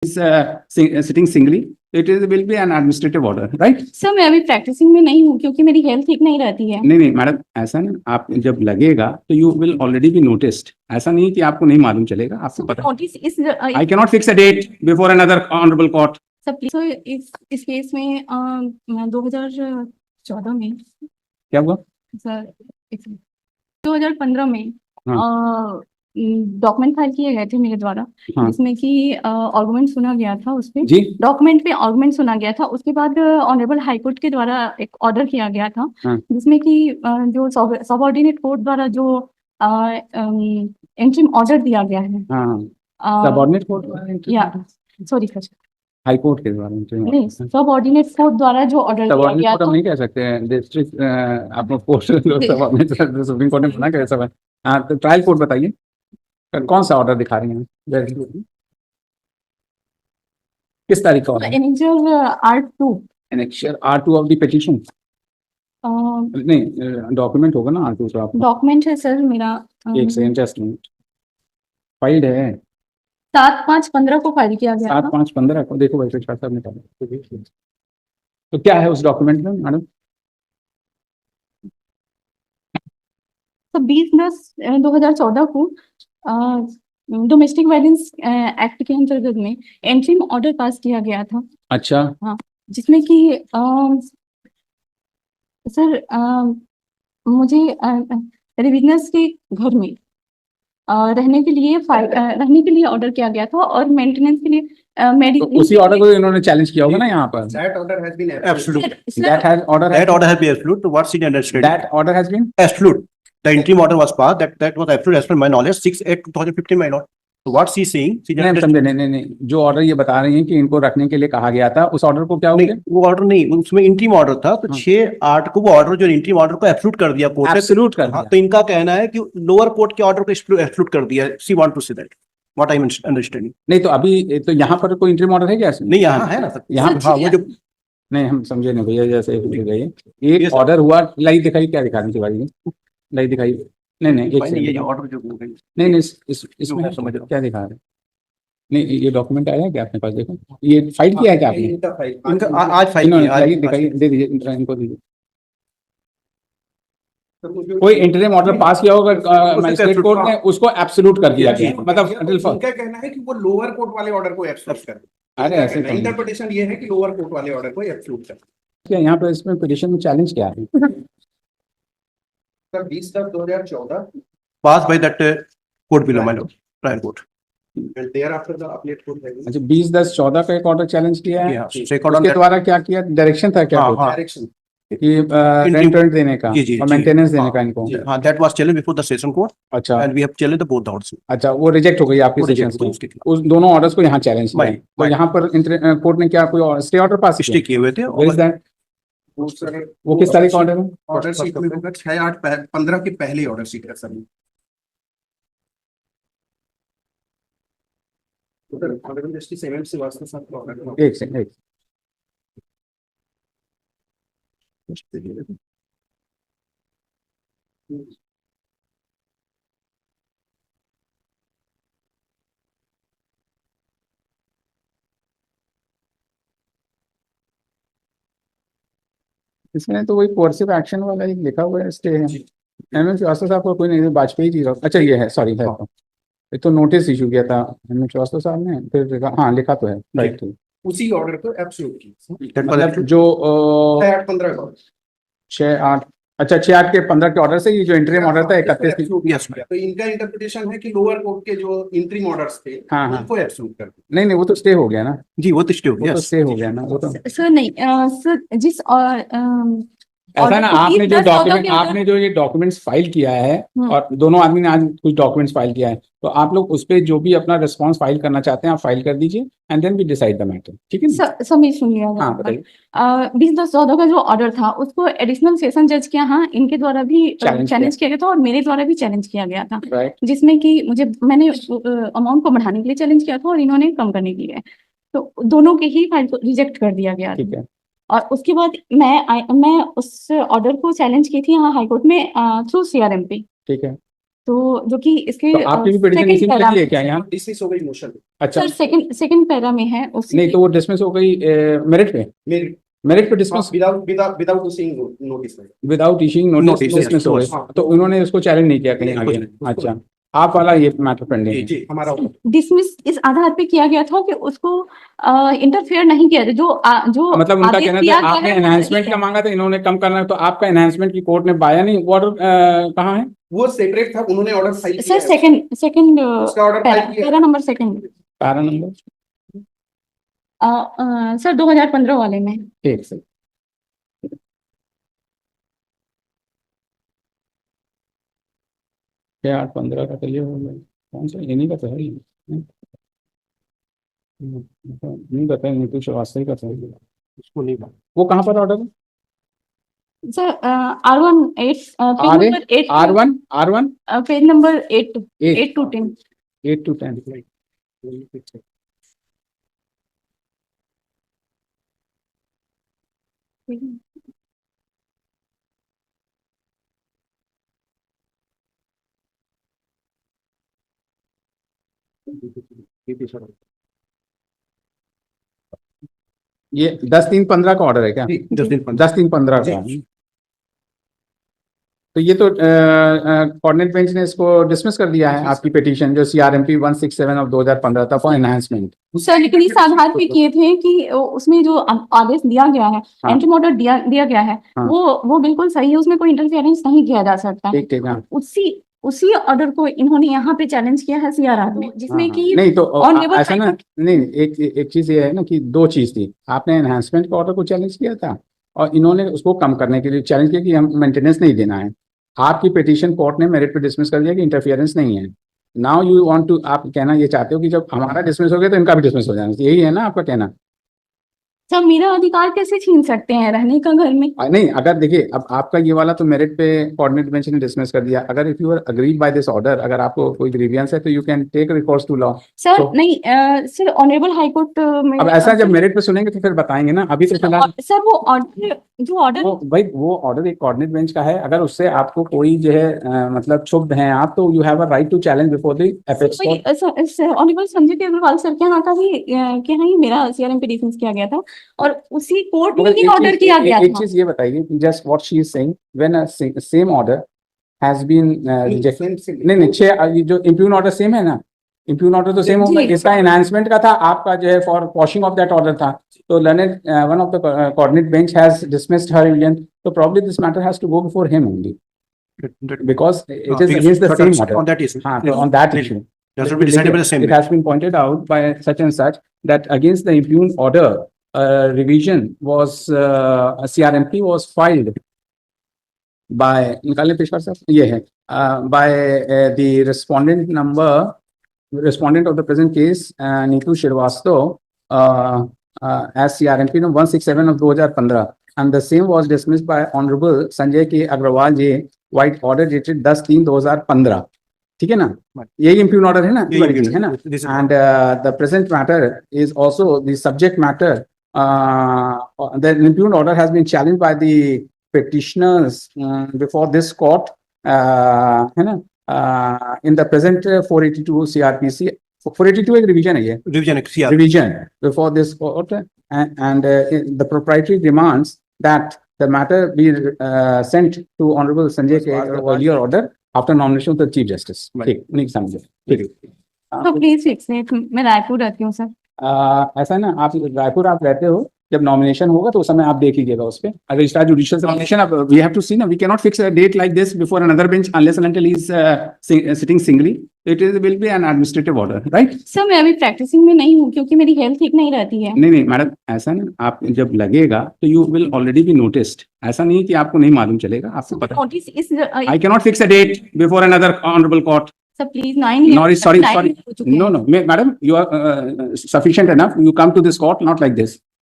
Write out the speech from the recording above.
sitting singly, it is will be an administrative order, right? Sir मैं अभी practising में नहीं हूँ क्योंकि मेरी हेल्थ ठीक नहीं रहती है। नहीं मैडम, ऐसा ना, आप जब लगेगा तो you will already B noticed. ऐसा नहीं कि आपको नहीं मालूम चलेगा, आपको पता। Notice is I can not fix a date before another honourable court. Sir please, इस केस में 2014 में क्या हुआ सर, 2015 में हाँ। डॉक्यूमेंट फाइल किए गए थे मेरे द्वारा, हाँ। जिसमें कि आर्गुमेंट सुना गया था। उस पे जी डॉक्यूमेंट पे आर्गुमेंट सुना गया था। उसके बाद ऑनरेबल हाई कोर्ट के द्वारा एक ऑर्डर किया गया था, हाँ। जिसमें कि जो सबऑर्डिनेट कोर्ट द्वारा जो इंटरिम ऑर्डर दिया गया है। सबऑर्डिनेट कोर्ट या सॉरी सर, हाई कोर्ट के द्वारा नहीं, सबऑर्डिनेट कोर्ट द्वारा जो ऑर्डर दिया गया था। हम नहीं कह सकते हैं डिस्ट्रिक्ट आपको कोर्ट सबऑर्डिनेट सुप्रीम कोर्ट ने मना किया सब है। हाँ, तो ट्रायल कोर्ट बताइए कौन सा ऑर्डर दिखा रही हैं, किस तारीख का order? Annexure R2 of the petition. नहीं डॉक्यूमेंट होगा ना R2 तो आपका डॉक्यूमेंट है सर मेरा। एक सेकंड, जस्ट मिनट, फाइल्ड है 7/5/15 को फाइल किया गया था। 7/5/15 को देखो भाई रजिस्ट्रार साहब ने कहा। तो क्या है उस डॉक्यूमेंट में मैडम? तो 20/10/2014 को डोमेस्टिक वायलेंस एक्ट के अंतर्गत में एंट्रीम ऑर्डर पास किया गया था। अच्छा हाँ, जिसमें कि सर मुझे रिविजनर्स के घर में रहने के लिए ऑर्डर किया गया था और मेंटेनेंस के लिए मेडिकल। तो उसी ऑर्डर को इन्होंने चैलेंज किया होगा ना यहाँ पर। That order has been absolute. That order has been absolute. So what's the understanding? That order has been Absolute. The interim order was passed. That was absolute as per my knowledge. 6/8/2015, my lord. So what's he saying? नहीं समझे, नहीं जो order ये बता रही हैं कि इनको रखने के लिए कहा गया था, उस ऑर्डर को क्या हो गया? वो ऑर्डर नहीं, उसमें इंट्रीम ऑर्डर था। तो 6/8 को वो ऑर्डर, जो इंट्रीम ऑर्डर को एब्सोल्यूट कर दिया कोर्ट ने। एब्सोल्यूट कर दिया। तो इनका कहना है कि लोअर कोर्ट के ऑर्डर को एब्सोल्यूट कर दिया। She want to say that what I am understanding. नहीं तो अभी तो यहाँ पर कोई इंट्रीम ऑर्डर है क्या इसमें? नहीं, यहाँ है ना सर, यहाँ हाँ वो जो नहीं, हम समझे नहीं भैया, जैसे एक ऑर्डर हुआ, लाइव दिखाई, क्या दिखा रही थी भाई, लाइव दिखाई। नहीं ये ऑर्डर जो नहीं इसमें समझ क्या दिखा रहे? नहीं ये डॉक्यूमेंट आया है क्या आपके पास? देखो ये फाइल किया है क्या आपने? इनका आज फाइल दिखाइए, दे दीजिए इनको, दीजिए। कोई इंटरिम ऑर्डर पास किया होगा मजिस्ट्रेट कोर्ट ने, उसको एब्सोल्यूट कर दिया गया। मतलब उनका कहना है कि वो लोअर कोर्ट वाले ऑर्डर को एब्सोल्यूट कर दिया। अरे ऐसे इंटरप्रिटेशन ये है कि लोअर कोर्ट वाले ऑर्डर को एब्सोल्यूट कर दिया। क्या यहाँ पर इसमें पिटीशन में चैलेंज क्या है? Sir 20/10/2014 passed by that court below, my lord, trial court. and thereafter the appellate court has अच्छा 20/10/14 का एक ऑर्डर चैलेंज किया है। Second on उसके that, द्वारा क्या किया, डायरेक्शन था क्या? हाँ, direction। कि रेंट देने का जी, और जी, मेंटेनेंस देने का इनको। हाँ, that was challenged before the session court अच्छा and we have challenged the both the orders. अच्छा, वो रिजेक्ट हो गई आपकी वो सेशन reject हो गई उसके की। उस दोनों ऑर्डर्स को यहाँ चैलेंज किया। Right, तो right. यहाँ पर कोर्ट ने क्या कोई स्टे ऑर्डर पास स्टे किए हुए थे। Where is that? वो किस तारीख का ऑर्डर है? ऑर्डर शीट में होगा 6/8/15 की पहली ऑर्डर शीट है sir. Honourable justice MM Srivastava साहब का ऑर्डर। एक सेकंड, इसमें तो वही कोर्सिव एक्शन वाला ही लिखा हुआ है, स्टे है। MM श्रीवास्तव साहब को कोई नहीं, वाजपेयी जी। अच्छा ये है, सॉरी है तो ये तो नोटिस इशू किया था MM श्रीवास्तव साहब ने, फिर हाँ लिखा तो है, राइट। उसी ऑर्डर को एब्सोल्यूट किया। मतलब जो 6/8/15 का 6/8 अच्छा 6/8 के 15 के ऑर्डर से ये जो इंटरिम ऑर्डर था 31 की। तो इनका इंटरप्रिटेशन है कि लोअर कोर्ट के जो इंटरिम ऑर्डर्स थे उनको एब्सोल्यूट कर दिया। नहीं वो तो स्टे हो गया ना जी, वो तो स्टे हो गया, वो तो स्टे हो गया ना। वो तो सर नहीं सर, जिस ऐसा ना, आपने जो ये डॉक्यूमेंट्स फाइल किया है और दोनों आदमी ने आज कुछ डॉक्यूमेंट्स फाइल किया है, तो आप लोग उस पे जो भी अपना रिस्पांस फाइल करना चाहते हैं आप फाइल कर दीजिए and then we decide the matter, ठीक है ना? सर मैं सुन लिया। हाँ बताइए। 20/10/14 का जो ऑर्डर था उसको एडिशनल सेशन जज के यहाँ इनके द्वारा भी चैलेंज किया गया था और मेरे द्वारा भी चैलेंज किया गया था, जिसमें कि मैंने अमाउंट को बढ़ाने के लिए चैलेंज किया था और इन्होंने कम करने के लिए, तो दोनों के ही फाइल को रिजेक्ट कर दिया गया। ठीक है। और उसके बाद मैं उस ऑर्डर को चैलेंज की थी यहाँ हाई कोर्ट में थ्रू CRMP। ठीक है। तो जो कि इसके तो आपकी भी पिटीशन इसी में लगी है क्या यहाँ? डिसमिस हो गई मोशन। अच्छा, सर सेकंड पैरा में है उसी नहीं तो वो डिसमिस हो गई मेरिट पे, मेरिट पे dismiss without issuing notice. Without issuing notice Notice, dismiss हो गई। हाँ। तो उन्होंने उसको चैलेंज नहीं किया कहीं आगे? अच्छा, आप वाला ये मैटर पेंडिंग है। जी हमारा डिसमिस इस आधार पे किया गया था कि उसको इंटरफेयर नहीं किया था, जो मतलब उनका आदेश कहना दिया था गया आपने है, वो एनहांसमेंट सही का है। मांगा था, इन्होंने कम करना है, तो आपका एनहांसमेंट की कोर्ट ने बाया नहीं ऑर्डर कहाँ है? वो सेपरेट था, उन्होंने ऑर्डर फाइल सर किया है। सेकंड उसका ऑर्डर फाइल किया para number second para number sir 2015 वाले में। ठीक सही। क्या 8-15 का तो ये हो गया, कौन सा इन्हीं का तो है ही नहीं बताया, नीतू श्रीवास्तव का तो है। उसको नहीं बात। वो कहाँ पर ऑर्डर है? Sir R1 R1 page number 8 8 to 10। 8 to 10 ये 10-3-15 का ऑर्डर है क्या? 10-3-15 का। तो ये तो कोऑर्डिनेट बेंच ने इसको डिसमिस कर दिया है आपकी पिटीशन जो CRMP 167 ऑफ 2015 था फॉर एनहांसमेंट। सर लेकिन इस आधार पे किए थे कि उसमें जो आदेश दिया गया है, हाँ। एंट्री ऑर्डर दिया गया है, हाँ। वो बिल्कुल सही है, उसमें कोई इंटरफेरेंस नहीं किया जा सकता। ठीक ठीक, हाँ उसी ऑर्डर को इन्होंने यहाँ पे चैलेंज किया है CRR में, जिसमें हाँ, कि नहीं तो Honorable ऐसा ना, नहीं एक चीज ये है ना कि दो चीज थी, आपने एनहांसमेंट का ऑर्डर को चैलेंज किया था और इन्होंने उसको कम करने के लिए चैलेंज किया कि हम मेंटेनेंस नहीं देना है। आपकी पिटीशन कोर्ट ने मेरिट पे डिसमिस कर दिया कि इंटरफियरेंस नहीं है। नाउ यू वांट टू, आप कहना ये चाहते हो कि जब हमारा डिसमिस हो गया तो इनका भी डिसमिस हो जाना, यही है ना आपका कहना? सब मेरा अधिकार कैसे छीन सकते हैं रहने का घर में? नहीं, अगर देखिए अब आपका ये वाला तो मेरिट पे कोऑर्डिनेट बेंच ने डिसमिस कर दिया, अगर if you are agreed by this order, अगर आपको कोई ग्रीवियंस है तो you can take recourse to law. Sir नहीं सर ऑनरेबल हाई कोर्ट में अब ऐसा जब मेरिट पे सुनेंगे तो फिर बताएंगे ना, अभी तो फिलहाल सर वो ऑर्डर भाई वो ऑर्डर एक कोऑर्डिनेट बेंच का है, अगर उससे आपको कोई जो है मतलब क्षुब्ध हैं आप, तो you have a right to challenge before the apex court. Honourable Sanjay Agrawal sir के यहाँ का भी के यहाँ ही मेरा CRM पे डिफेंस किया गया था और उसी कोर्ट में ही ऑर्डर किया गया एक था। चीज ये बताइए, just what she is saying, when a same order has been rejected, नहीं ये जो इम्प्यून ऑर्डर सेम है ना, इम्प्यून ऑर्डर तो सेम होगा, इसका एनहांसमेंट का था, आपका जो है for washing of that order था, तो learned one of the coordinate bench has dismissed her Indian, तो probably this matter has to go before him only because it is against the same order on that issue. on that issue. That should be decided by the same It has been pointed out by such and such that against the impugned order, revision was CRMP was filed by निकालने पेशकार साहब ये है by the respondent of the present case Neetu Shrivastava as CRMP no 167 of 2015, and the same was dismissed by Honorable Sanjay K. Agrawal J. White order dated 10/3/2015. ठीक है ना, यही impugn order है ना, है ना, and the present matter is also the subject matter, the impugned order has been challenged by the petitioners before this court, है ना, in the present 482 CRPC, 482 एक revision है ये, revision before this court, and the proprietary demands that the matter be sent to Honorable Sanjay K. earlier order after nomination of the Chief Justice. ठीक, उन्हीं के सामने, ठीक है। तो प्लीज फिक्स इट, मैं रायपुर रहती हूँ सर। ऐसा है ना, आप रायपुर आप रहते हो, जब नॉमिनेशन होगा तो उस समय आप देख लीजिएगा उस पे, अगर स्टार जुडिशियल नॉमिनेशन, अब वी हैव टू सी ना, we can not fix a date like this before another bench unless and until he is sitting singly, it is will be an administrative order, right? Sir मैं अभी practising में नहीं हूँ क्योंकि मेरी health ठीक नहीं रहती है। नहीं मैडम, ऐसा ना, आप जब लगेगा तो you will already B noticed, ऐसा नहीं है कि आपको नहीं मालूम चलेगा, आपको पता। Notice is I can not fix a date before another honourable court. Sir please 9 sorry, no, madam, you are sufficient enough, you come to this court not like this.